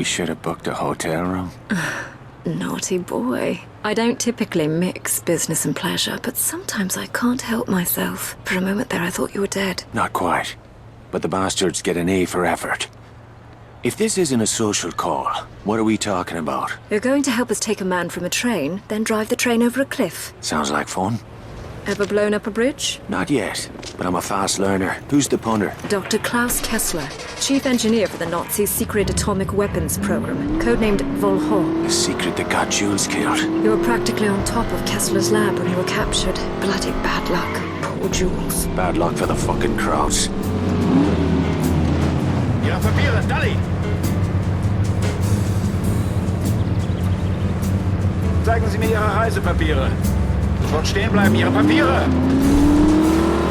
We should have booked a hotel room. Naughty boy. I don't typically mix business and pleasure, but sometimes I can't help myself. For a moment there I thought you were dead. Not quite. But the bastards get an A for effort. If this isn't a social call, what are we talking about? You're going to help us take a man from a train, then drive the train over a cliff. Sounds like fun. Ever blown up a bridge? Not yet, but I'm a fast learner. Who's the punter? Dr. Klaus Kessler, chief engineer for the Nazis' secret atomic weapons program, codenamed Volho. A secret that got Jules killed. You were practically on top of Kessler's lab when you were captured. Bloody bad luck. Poor Jules. Bad luck for the fucking Krauts. Ihre Papiere, Dali! Zeigen Sie mir Ihre Reisepapiere. Sofort stehen bleiben, Ihre Papiere!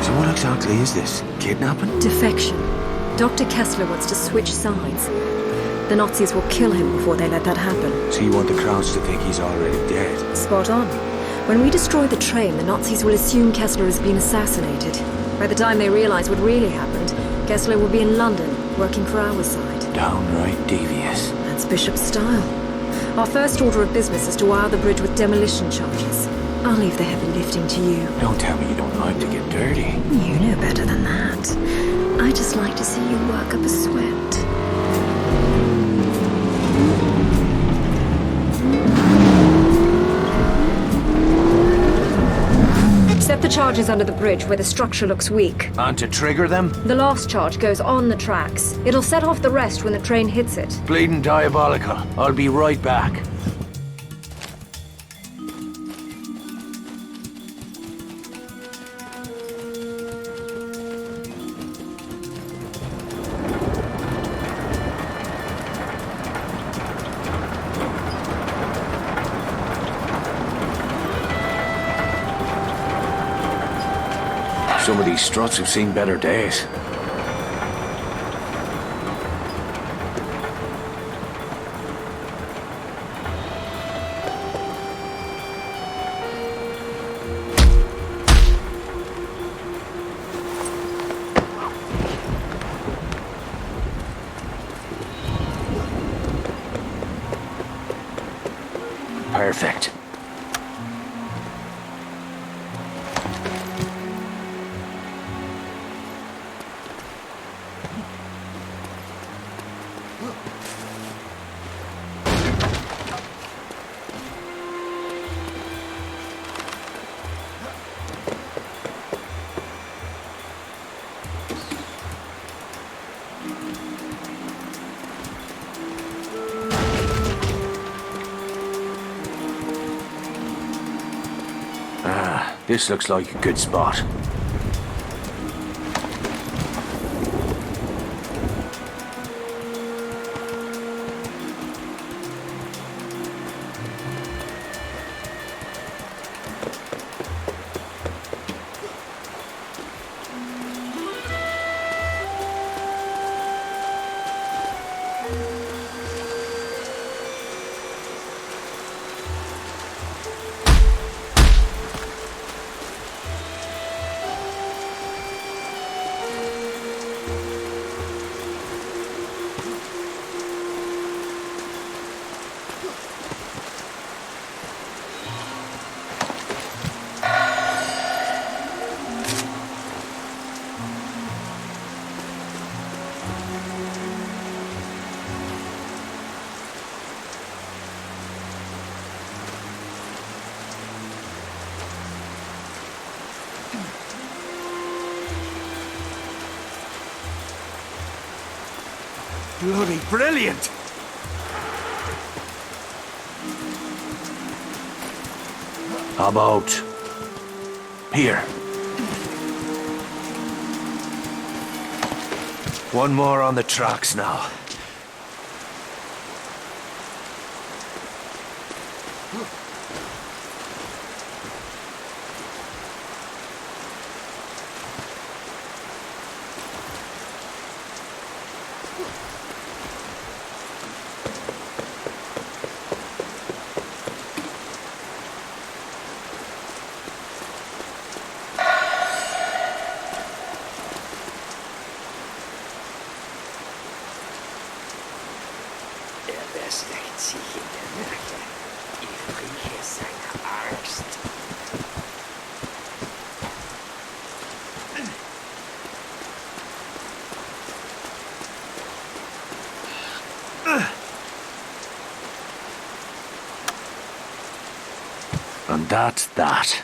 So what exactly is this? Kidnapping? Defection. Dr. Kessler wants to switch sides. The Nazis will kill him before they let that happen. So you want the Krauts to think he's already dead? Spot on. When we destroy the train, the Nazis will assume Kessler has been assassinated. By the time they realize what really happened, Kessler will be in London, working for our side. Downright devious. That's Bishop's style. Our first order of business is to wire the bridge with demolition charges. I'll leave the heavy lifting to you. Don't tell me you don't like to get dirty. You know better than that. I just like to see you work up a sweat. Set the charges under the bridge where the structure looks weak. And to trigger them? The last charge goes on the tracks. It'll set off the rest when the train hits it. Bleeding diabolical. I'll be right back. Some of these struts have seen better days. Perfect. This looks like a good spot. Bloody brilliant! How about here? One more on the tracks now. Beschleicht sich in der Nacht. Ich rieche seine Angst. And that's that.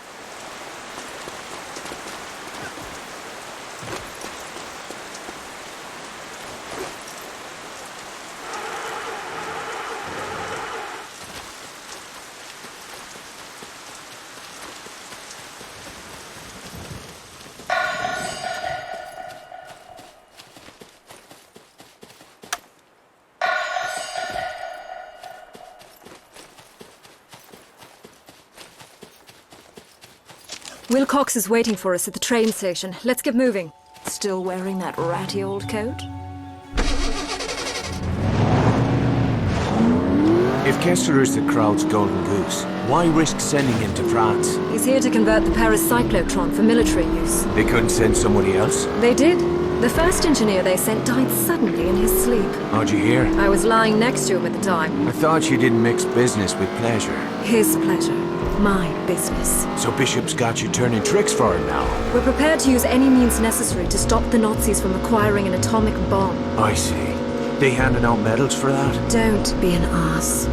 Wilcox is waiting for us at the train station. Let's get moving. Still wearing that ratty old coat? If Kessler is the crowd's golden goose, why risk sending him to France? He's here to convert the Paris cyclotron for military use. They couldn't send somebody else? They did. The first engineer they sent died suddenly in his sleep. How'd you hear? I was lying next to him at the time. I thought you didn't mix business with pleasure. His pleasure. My business. So Bishop's got you turning tricks for him now? We're prepared to use any means necessary to stop the Nazis from acquiring an atomic bomb. I see. They handing out medals for that? Don't be an ass.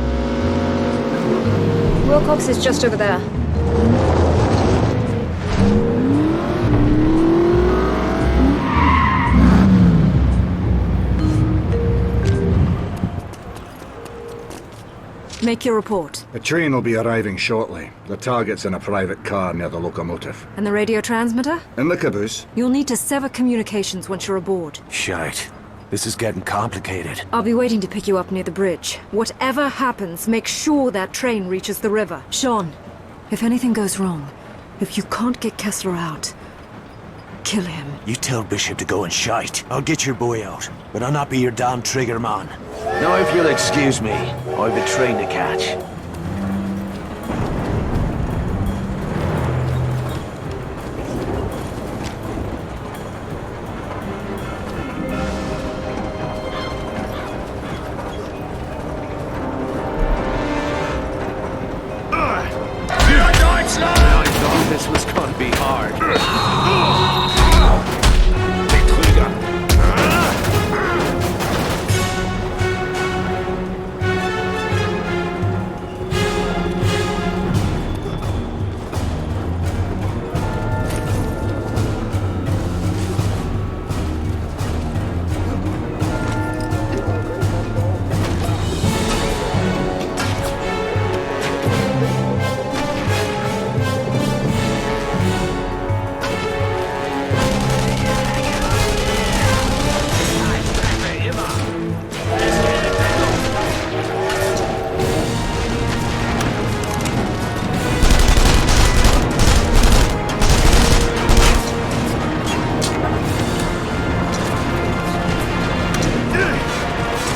Wilcox is just over there. Make your report. The train will be arriving shortly. The target's in a private car near the locomotive. And the radio transmitter? In the caboose. You'll need to sever communications once you're aboard. Shite. This is getting complicated. I'll be waiting to pick you up near the bridge. Whatever happens, make sure that train reaches the river. Sean, if anything goes wrong, if you can't get Kessler out, kill him. You tell Bishop to go and shite. I'll get your boy out, but I'll not be your damn trigger man. Now if you'll excuse me, I've a train to catch. I thought this was gonna be hard.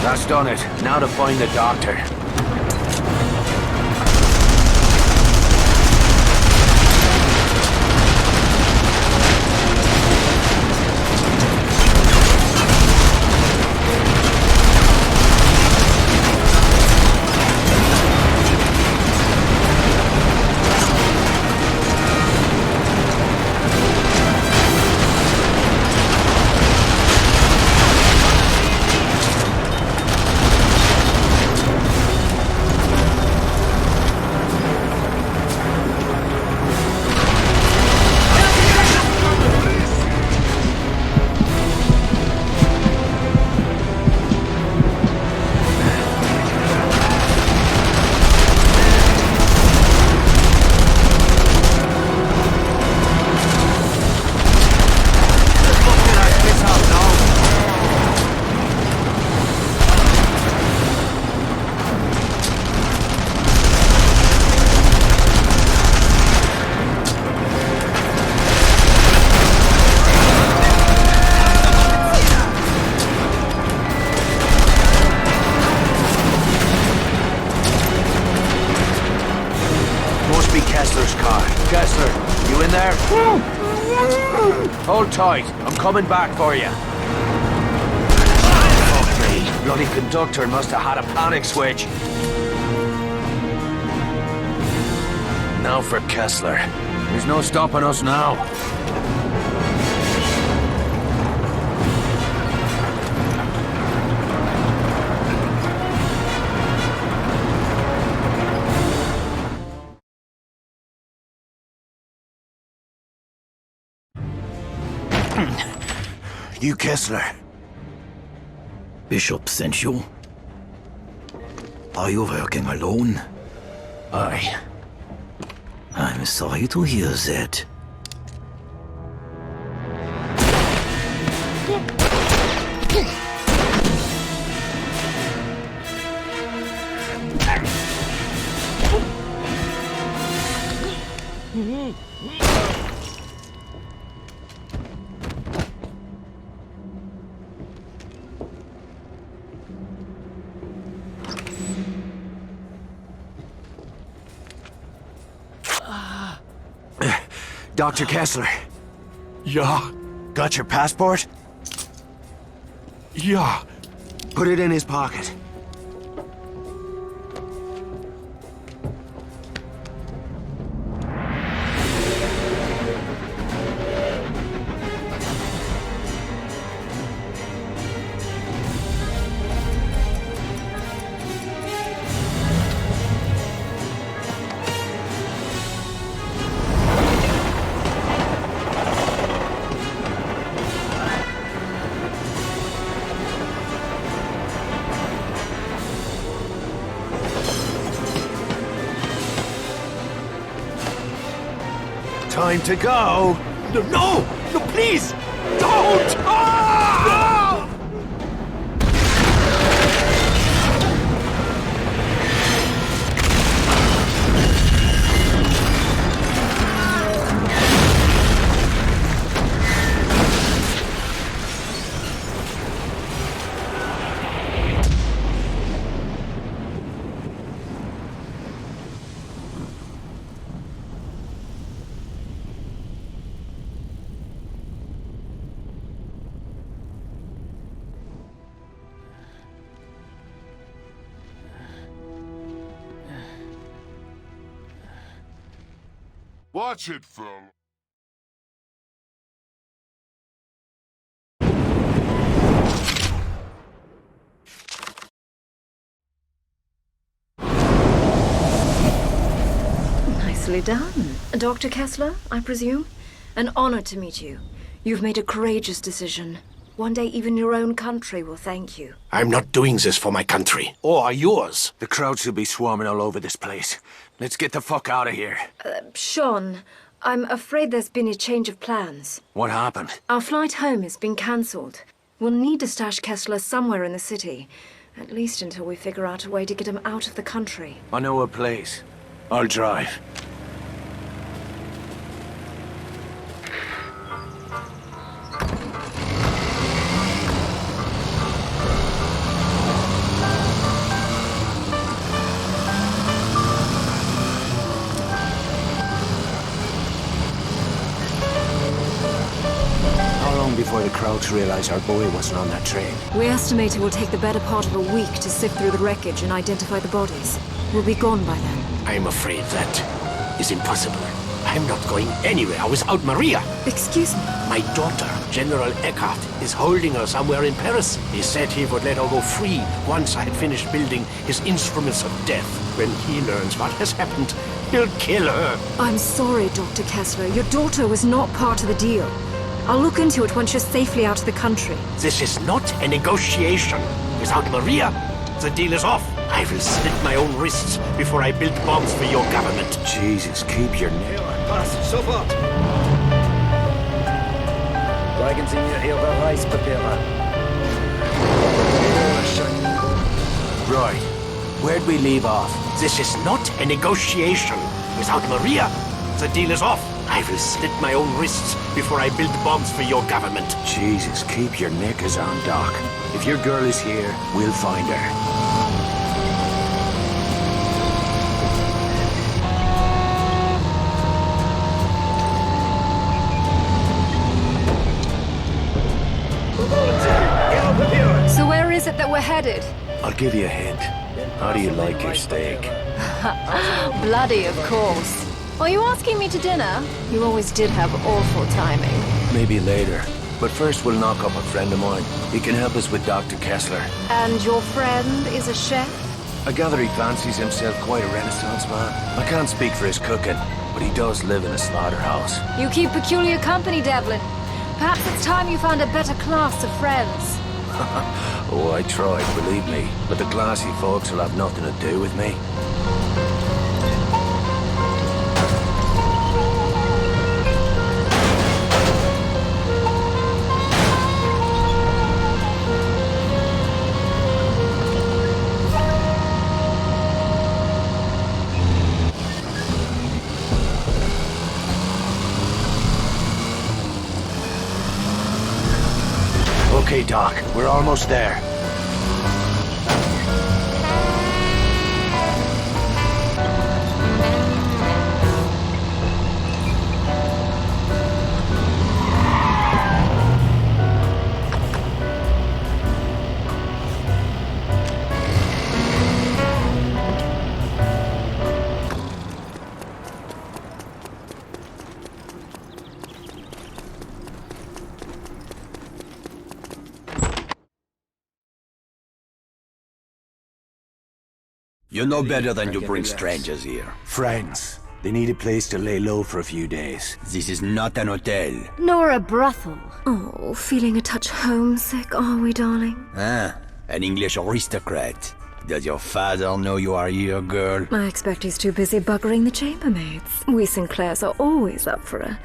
That's done it. Now to find the doctor. Kessler's car. Kessler, you in there? Hold tight. I'm coming back for you. Fuck me. Bloody conductor must have had a panic switch. Now for Kessler. There's no stopping us now. You Kessler. Bishop sent you? Are you working alone? Aye. I'm sorry to hear that. Dr. Kessler, Ja, got your passport? ja. Put it in his pocket. Time to go. No, please, don't! Ah! Watch it, Phil. Nicely done. Dr. Kessler, I presume? An honor to meet you. You've made a courageous decision. One day even your own country will thank you. I'm not doing this for my country, or yours. The crowds will be swarming all over this place. Let's get the fuck out of here. Sean, I'm afraid there's been a change of plans. What happened? Our flight home has been cancelled. We'll need to stash Kessler somewhere in the city. At least until we figure out a way to get him out of the country. I know a place. I'll drive. Before the crowds realize our boy wasn't on that train. We estimate it will take the better part of a week to sift through the wreckage and identify the bodies. We'll be gone by then. I'm afraid that is impossible. I'm not going anywhere without Maria. Excuse me? My daughter, General Eckhart, is holding her somewhere in Paris. He said he would let her go free once I had finished building his instruments of death. When he learns what has happened, he'll kill her. I'm sorry, Dr. Kessler. Your daughter was not part of the deal. I'll look into it once you're safely out of the country. This is not a negotiation. Without Maria, the deal is off. I will slit my own wrists before I build bombs for your government. Jesus, keep your name. Pass, sofort! Zeigen Sie mir Ihre Reispapiere. Right. Where'd we leave off? This is not a negotiation. Without Maria, the deal is off. I will slit my own wrists before I build bombs for your government. Jesus, keep your knickers on, Doc. If your girl is here, we'll find her. So where is is it that we're headed? I'll give you a hint. How do you like your steak? Bloody, of course. Are you asking me to dinner? You always did have awful timing. Maybe later. But first we'll knock up a friend of mine. He can help us with Dr. Kessler. And your friend is a chef? I gather he fancies himself quite a Renaissance man. I can't speak for his cooking, but he does live in a slaughterhouse. You keep peculiar company, Devlin. Perhaps it's time you found a better class of friends. Oh, I tried, believe me. But the classy folks will have nothing to do with me. Okay, Doc, we're almost there. You know better than to bring strangers here. Friends. They need a place to lay low for a few days. This is not an hotel. Nor a brothel. Oh, feeling a touch homesick, are we, darling? Ah, an English aristocrat. Does your father know you are here, girl? I expect he's too busy buggering the chambermaids. We Sinclairs are always up for a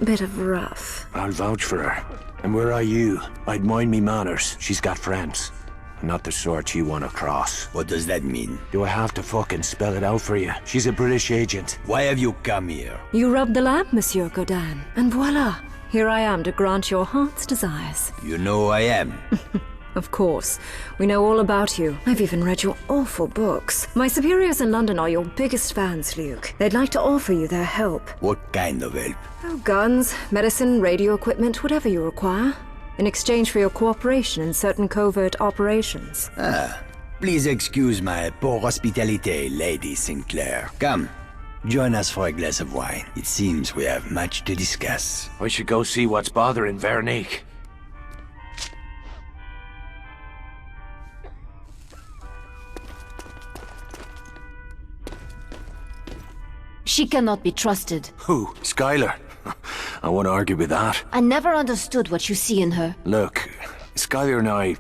bit of rough. I'll vouch for her. And where are you? I'd mind me manners. She's got friends. Not the sort you want to cross. What does that mean? Do I have to fucking spell it out for you? She's a British agent. Why have you come here? You rubbed the lamp, Monsieur Godin, and voila! Here I am to grant your heart's desires. You know who I am. Of course. We know all about you. I've even read your awful books. My superiors in London are your biggest fans, Luke. They'd like to offer you their help. What kind of help? Oh, guns, medicine, radio equipment, whatever you require. In exchange for your cooperation in certain covert operations. Ah, please excuse my poor hospitality, Lady Sinclair. Come, join us for a glass of wine. It seems we have much to discuss. I should go see what's bothering Veronique. She cannot be trusted. Who? Skylar? I won't argue with that. I never understood what you see in her. Look, Skylar and I...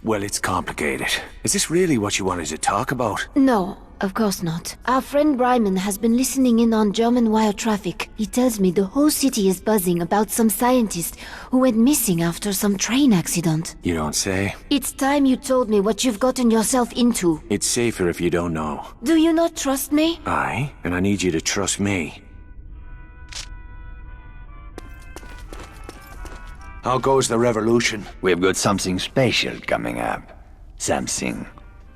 Well, it's complicated. Is this really what you wanted to talk about? No, of course not. Our friend Bryman has been listening in on German wire traffic. He tells me the whole city is buzzing about some scientist who went missing after some train accident. You don't say. It's time you told me what you've gotten yourself into. It's safer if you don't know. Do you not trust me? Aye, and I need you to trust me. How goes the revolution? We've got something special coming up. Something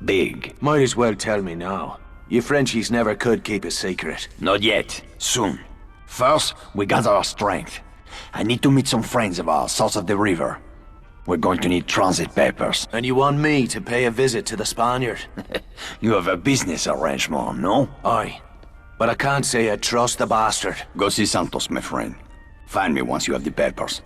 big. Might as well tell me now. You Frenchies never could keep a secret. Not yet. Soon. First, we gather our strength. I need to meet some friends of ours south of the river. We're going to need transit papers. And you want me to pay a visit to the Spaniard? You have a business arrangement, no? Aye. But I can't say I trust the bastard. Go see Santos, my friend. Find me once you have the papers.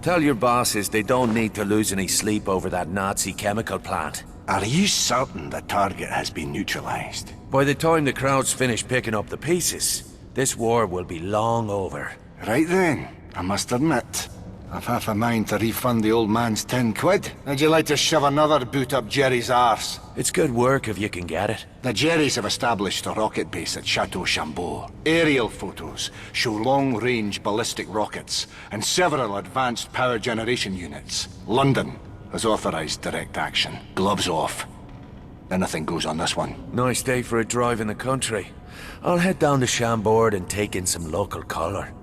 Tell your bosses they don't need to lose any sleep over that Nazi chemical plant. Are you certain the target has been neutralized? By the time the crowds finish picking up the pieces, this war will be long over. Right then, I must admit, I've half a mind to refund the old man's 10 quid. Would you like to shove another boot up Jerry's arse? It's good work if you can get it. The Jerrys have established a rocket base at Chateau Chambord. Aerial photos show long-range ballistic rockets and several advanced power generation units. London has authorized direct action. Gloves off. Anything goes on this one. Nice day for a drive in the country. I'll head down to Chambord and take in some local colour.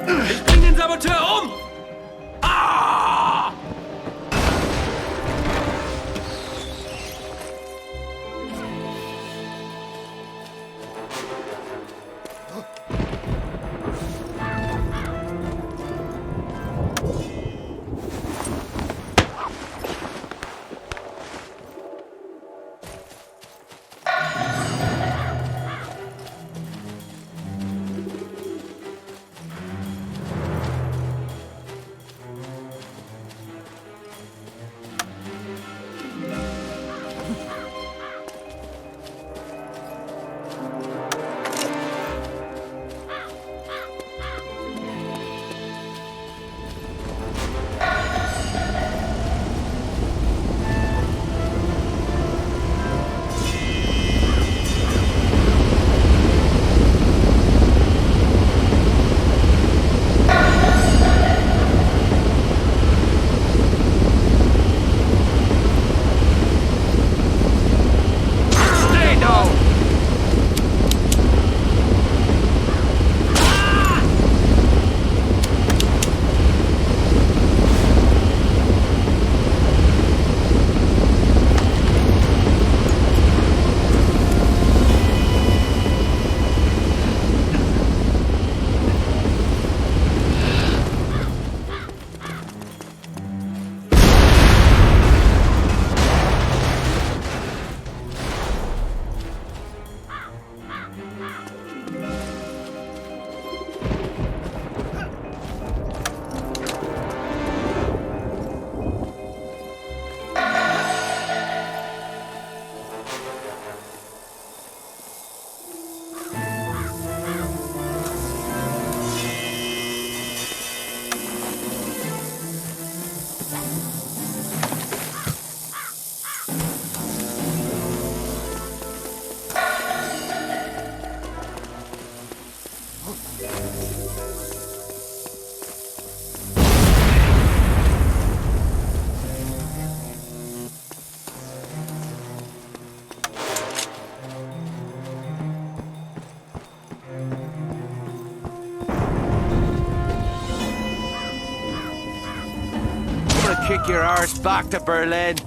Ich bring den Saboteur um! Ah! Kick your arse back to Berlin.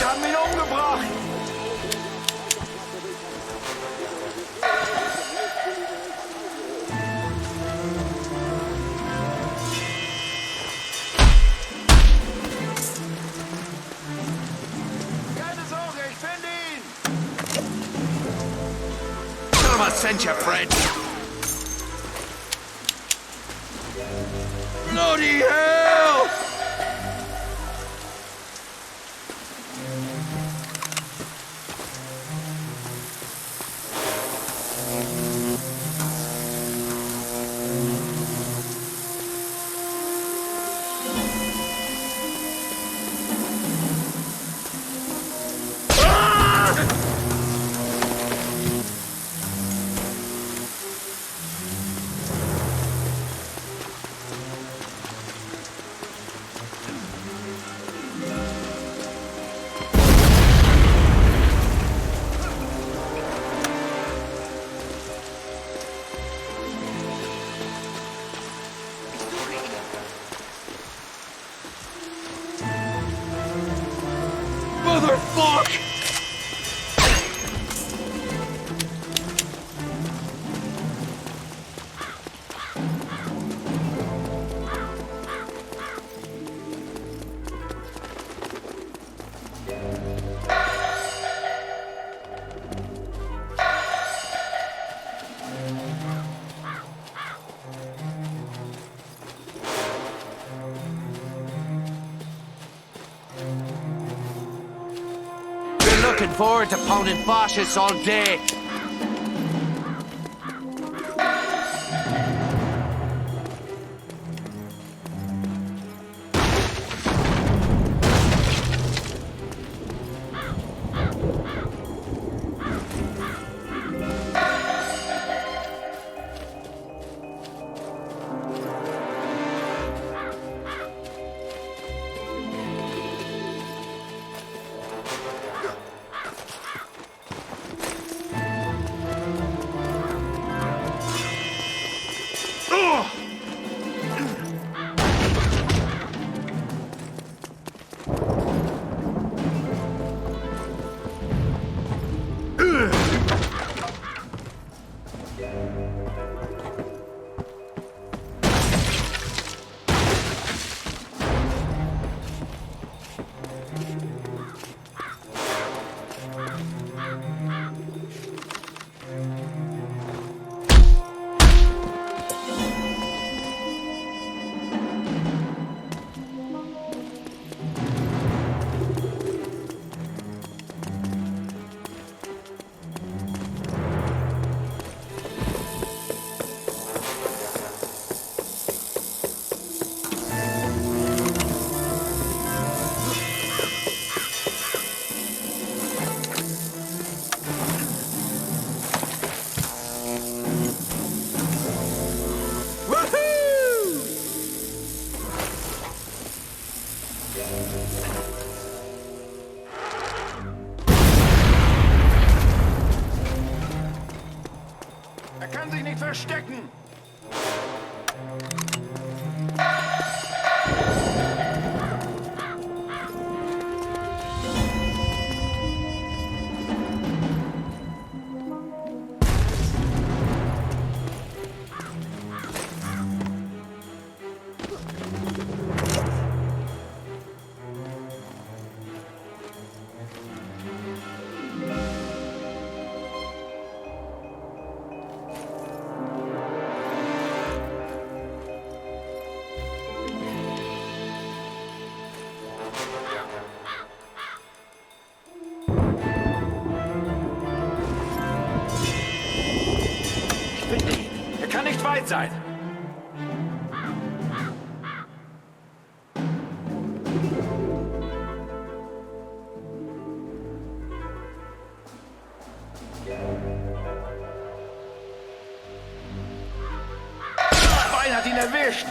haben ihn umgebracht! Keine Sorge, ich finde ihn! I'll send you, Fred. Bloody hell! Motherfuck! Looking forward to pounding fascists all day. Er kann sich nicht verstecken! Er kann nicht weit sein. Bein hat ihn erwischt!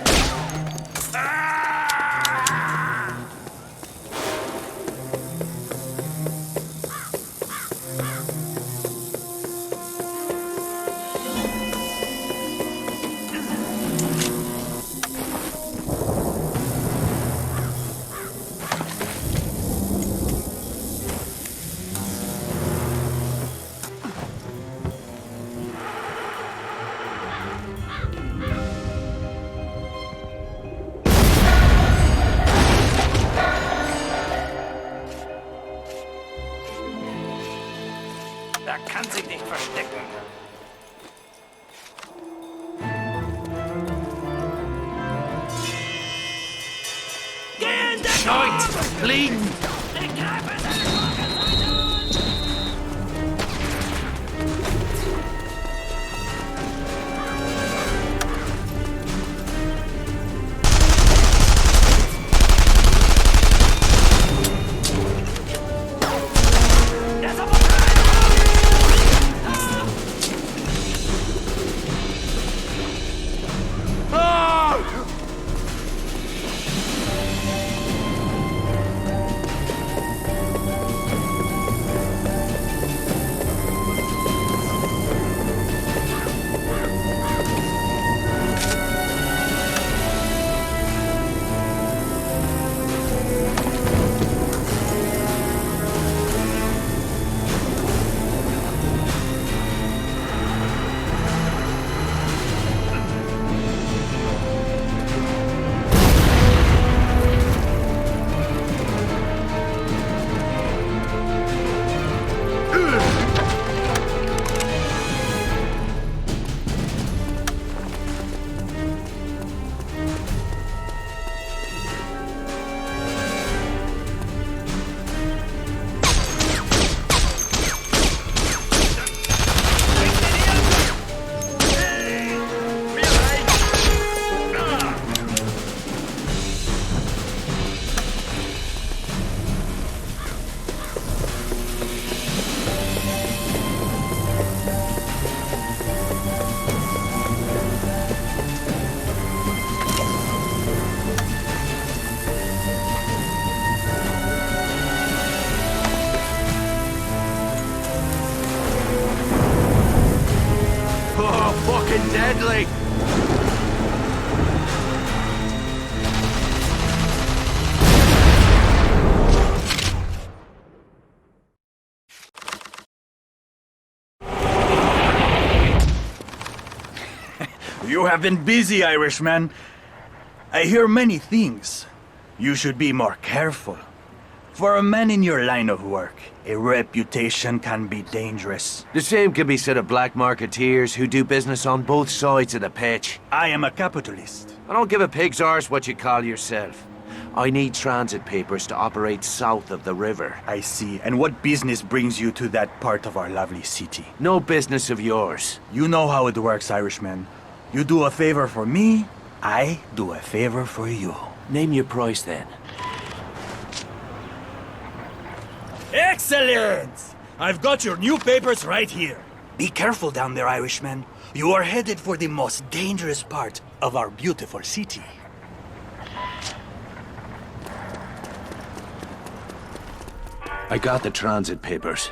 Er kann sich nicht verstecken. Geh in Deckung! Fliegen! Deadly! You have been busy, Irishman. I hear many things. You should be more careful. For a man in your line of work, a reputation can be dangerous. The same can be said of black marketeers who do business on both sides of the pitch. I am a capitalist. I don't give a pig's arse what you call yourself. I need transit papers to operate south of the river. I see. And what business brings you to that part of our lovely city? No business of yours. You know how it works, Irishman. You do a favor for me, I do a favor for you. Name your price then. Excellent! I've got your new papers right here. Be careful down there, Irishman. You are headed for the most dangerous part of our beautiful city. I got the transit papers.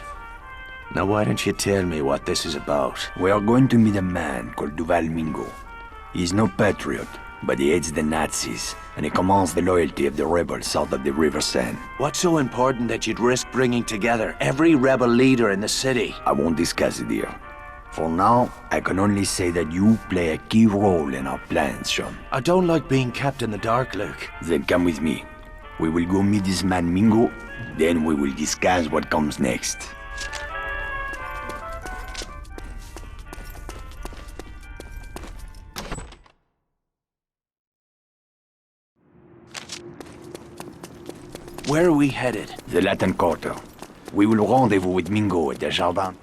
Now why don't you tell me what this is about? We are going to meet a man called Duval Mingo. He's no patriot, but he hates the Nazis, and he commands the loyalty of the rebels south of the River Seine. What's so important that you'd risk bringing together every rebel leader in the city? I won't discuss it here. For now, I can only say that you play a key role in our plans, Sean. I don't like being kept in the dark, Luke. Then come with me. We will go meet this man Mingo, then we will discuss what comes next. Where are we headed? The Latin Quarter. We will rendezvous with Mingo at the Jardin.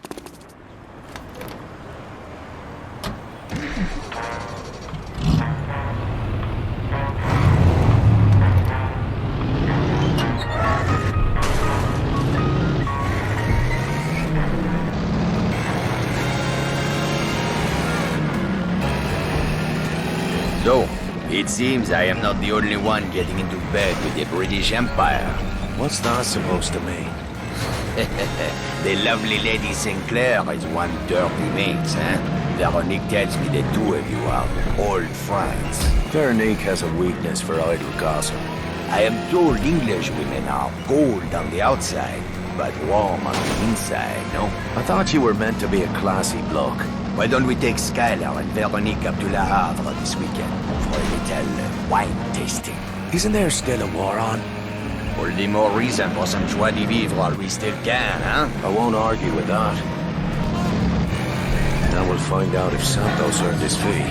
So, it seems I am not the only one getting into bed with the British Empire. What's that supposed to mean? The lovely Lady Sinclair is one dirty minx, eh? Veronique tells me the two of you are old friends. Veronique has a weakness for idle gossip. I am told English women are cold on the outside, but warm on the inside, no? I thought you were meant to be a classy bloke. Why don't we take Skylar and Veronique up to Le Havre this weekend for a little wine tasting? Isn't there still a war on? All the more reason for some joie de vivre while we still can, huh? I won't argue with that. And we'll find out if Santos earned his fee.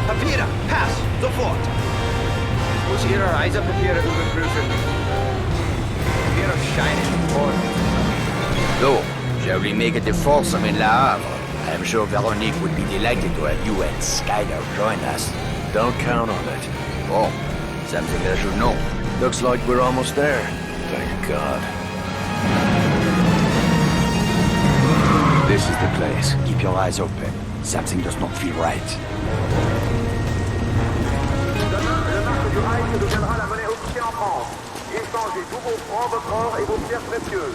Papiere, Pass, sofort! Muss Ihre Reisepapiere überprüfen. Papiere scheinen important. So, shall we make it a foursome in La Havre? I am sure Veronique would be delighted to have you and Skyler join us. Don't count on it. Oh, something I should know. Looks like we're almost there. Thank God. This is the place. Keep your eyes open. Something does not feel right. Demain, le marché du rail deviendra la monnaie officielle en France. Échangez tous vos francs, votre or et vos pierres précieuses.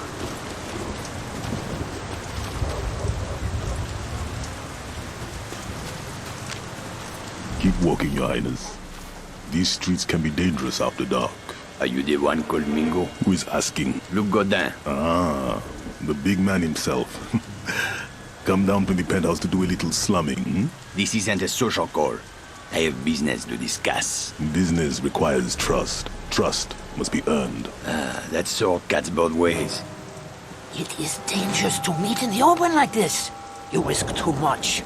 Keep walking, Your Highness. These streets can be dangerous after dark. Are you the one called Mingo? Who is asking? Luc Godin. Ah, the big man himself. Come down to the penthouse to do a little slumming, hmm? This isn't a social call. I have business to discuss. Business requires trust. Trust must be earned. That sword cuts both ways. It is dangerous to meet in the open like this. You risk too much.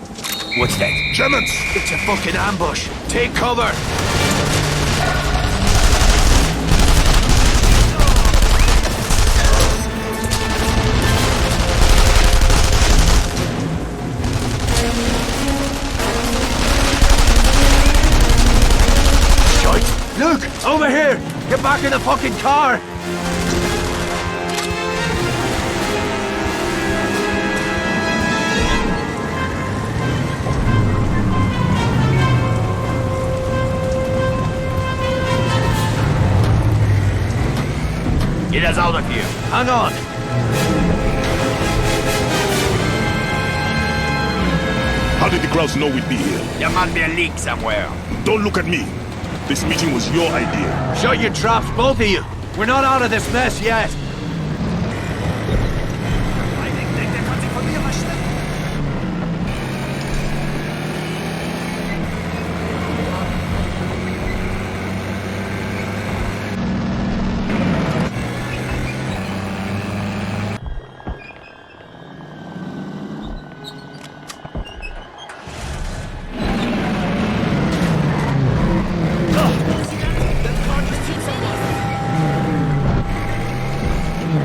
What's that? Germans! It's a fucking ambush. Take cover! Luke, over here! Get back in the fucking car! Get us out of here. Hang on! How did the crowds know we'd be here? There must be a leak somewhere. Don't look at me. This meeting was your idea. Shut your traps, both of you! We're not out of this mess yet!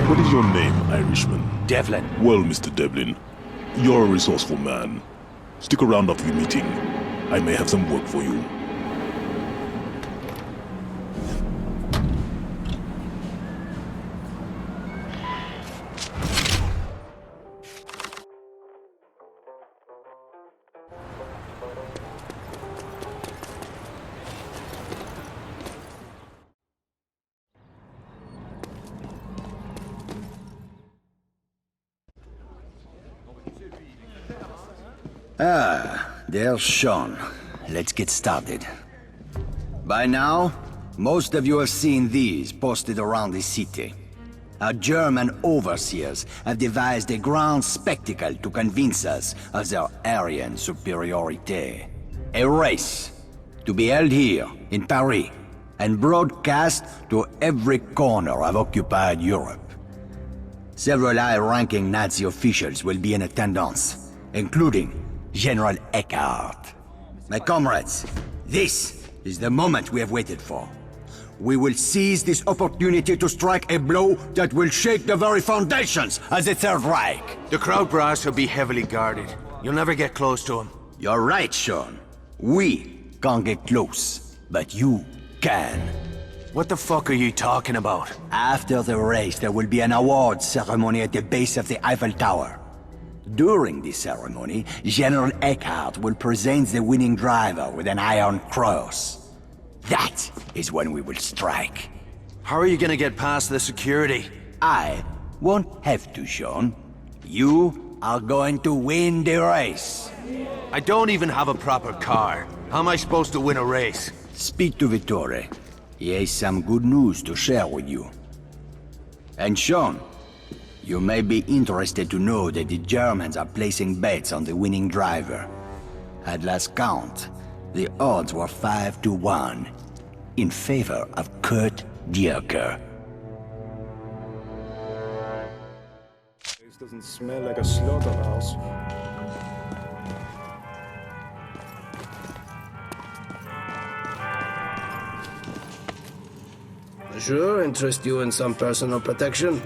What is your name, Irishman? Devlin. Well, Mr. Devlin, you're a resourceful man. Stick around after the meeting. I may have some work for you. There's Sean. Let's get started. By now, most of you have seen these posted around the city. Our German overseers have devised a grand spectacle to convince us of their Aryan superiority. A race to be held here in Paris and broadcast to every corner of occupied Europe. Several high-ranking Nazi officials will be in attendance, including General Eckhart. My comrades, this is the moment we have waited for. We will seize this opportunity to strike a blow that will shake the very foundations of the Third Reich. The crowd brass will be heavily guarded. You'll never get close to him. You're right, Sean. We can't get close, but you can. What the fuck are you talking about? After the race, there will be an awards ceremony at the base of the Eiffel Tower. During this ceremony, General Eckhart will present the winning driver with an Iron Cross. That is when we will strike. How are you gonna get past the security? I won't have to, Sean. You are going to win the race. I don't even have a proper car. How am I supposed to win a race? Speak to Vittore. He has some good news to share with you. And Sean, you may be interested to know that the Germans are placing bets on the winning driver. At last count, The odds were 5-1 in favor of Kurt Dierker. This doesn't smell like a slaughterhouse. Sure, interest you in some personal protection?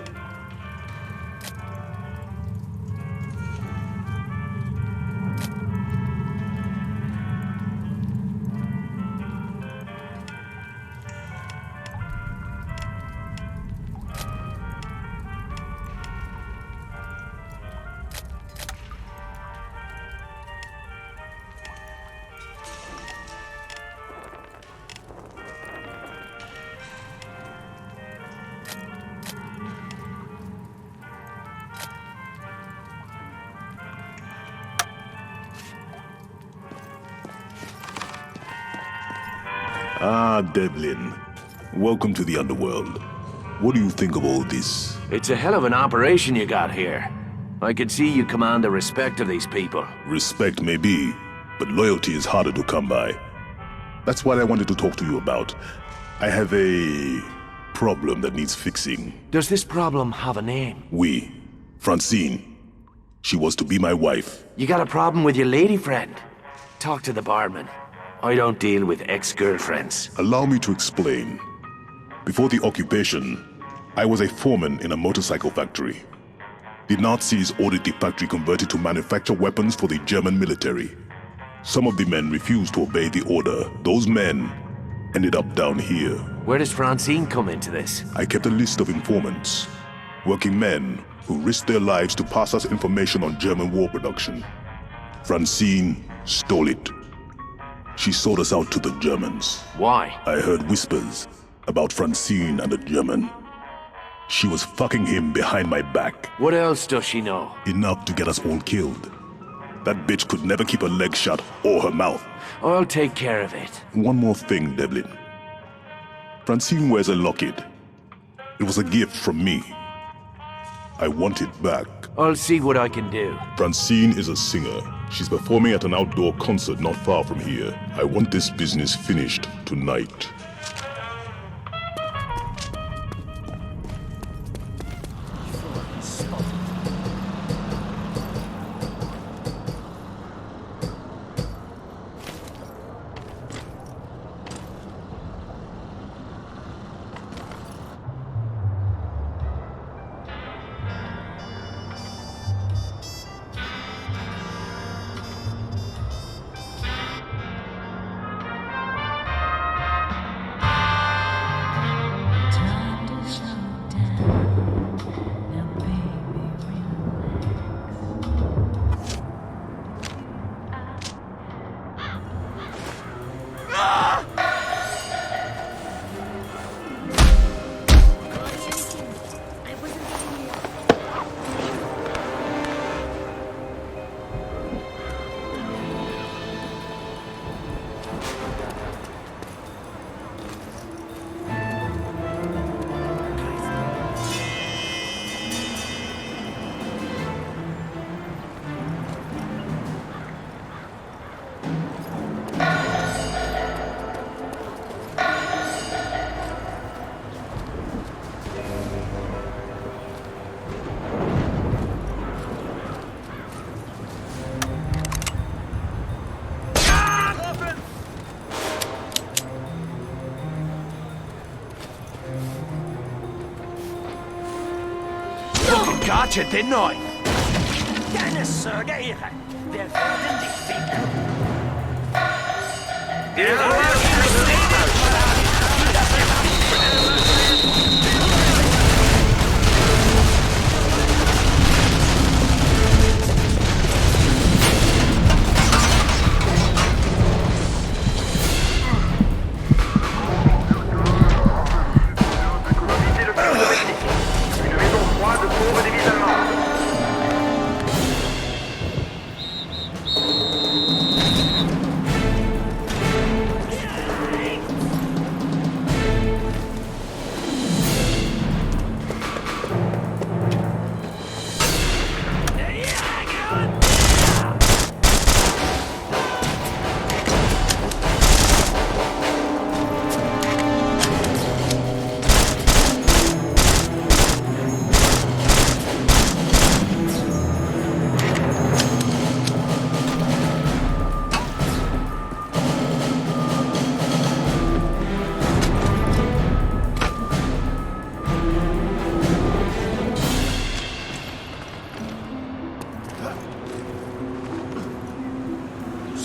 Ah, Devlin. Welcome to the underworld. What do you think of all this? It's a hell of an operation you got here. I could see you command the respect of these people. Respect may be, but loyalty is harder to come by. That's what I wanted to talk to you about. I have a problem that needs fixing. Does this problem have a name? Oui. Francine. She was to be my wife. You got a problem with your lady friend? Talk to the barman. I don't deal with ex-girlfriends. Allow me to explain. Before the occupation, I was a foreman in a motorcycle factory. The Nazis ordered the factory converted to manufacture weapons for the German military. Some of the men refused to obey the order. Those men ended up down here. Where does Francine come into this? I kept a list of informants, working men who risked their lives to pass us information on German war production. Francine stole it. She sold us out to the Germans. Why? I heard whispers about Francine and the German. She was fucking him behind my back. What else does she know? Enough to get us all killed. That bitch could never keep her legs shut or her mouth. I'll take care of it. One more thing, Devlin. Francine wears a locket. It was a gift from me. I want it back. I'll see what I can do. Francine is a singer. She's performing at an outdoor concert not far from here. I want this business finished tonight. Gotcha, didn't I? Keine Sorge, Ehre. Wir werden dich finden.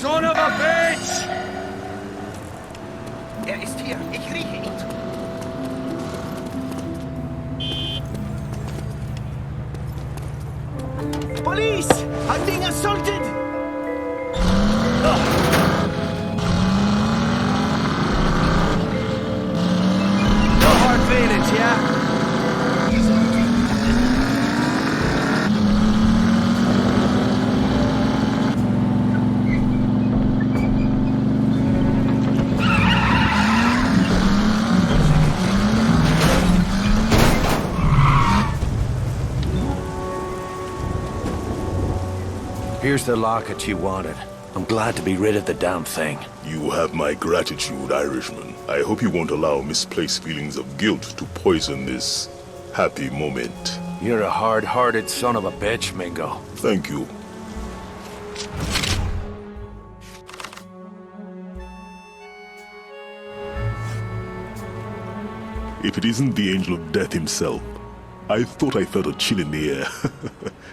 Son of a bitch! Ist hier. Ich rieche ihn. Police! I'm being assaulted! No hard feelings, yeah? Here's the locket you wanted. I'm glad to be rid of the damn thing. You have my gratitude, Irishman. I hope you won't allow misplaced feelings of guilt to poison this happy moment. You're a hard-hearted son of a bitch, Mingo. Thank you. If it isn't the Angel of Death himself, I thought I felt a chill in the air.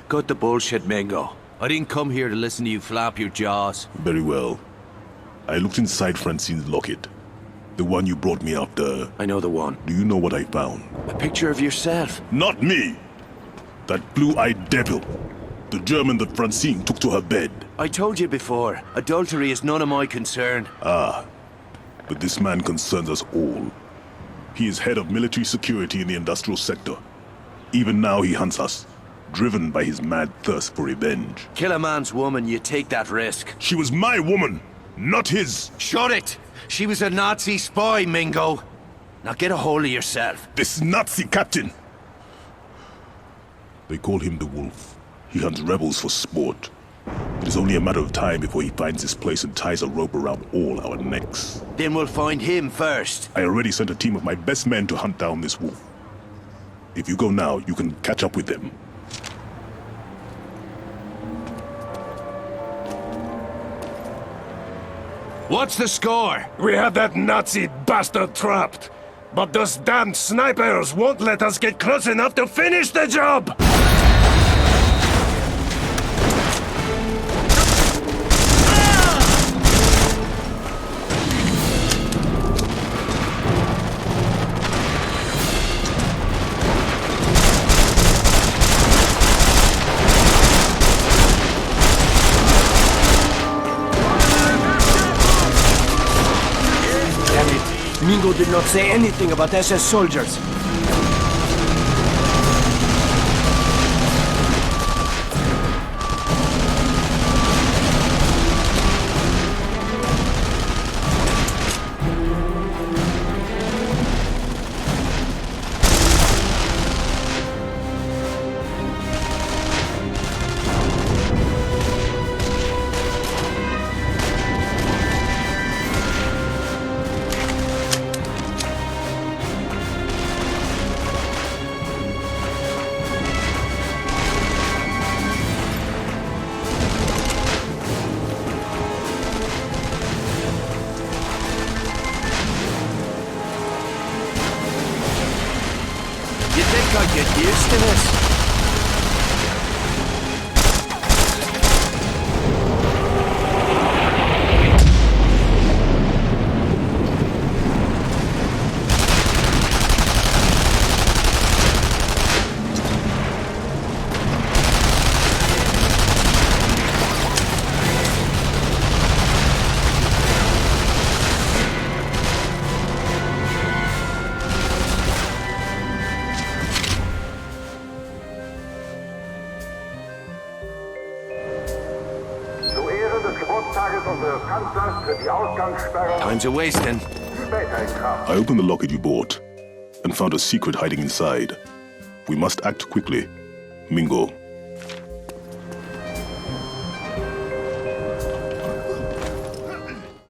Cut the bullshit, Mingo. I didn't come here to listen to you flap your jaws. Very well. I looked inside Francine's locket. The one you brought me after. I know the one. Do you know what I found? A picture of yourself. Not me! That blue-eyed devil. The German that Francine took to her bed. I told you before, adultery is none of my concern. Ah, but this man concerns us all. He is head of military security in the industrial sector. Even now he hunts us, driven by his mad thirst for revenge. Kill a man's woman, you take that risk. She was my woman, not his. Shut it! She was a Nazi spy, Mingo. Now get a hold of yourself. This Nazi captain! They call him the Wolf. He hunts rebels for sport. It is only a matter of time before he finds his place and ties a rope around all our necks. Then we'll find him first. I already sent a team of my best men to hunt down this wolf. If you go now, you can catch up with them. What's the score? We have that Nazi bastard trapped. But those damn snipers won't let us get close enough to finish the job! Mingo did not say anything about SS soldiers. I get used to this. Time's a wasting. I opened the locket you bought and found a secret hiding inside. We must act quickly. Mingo,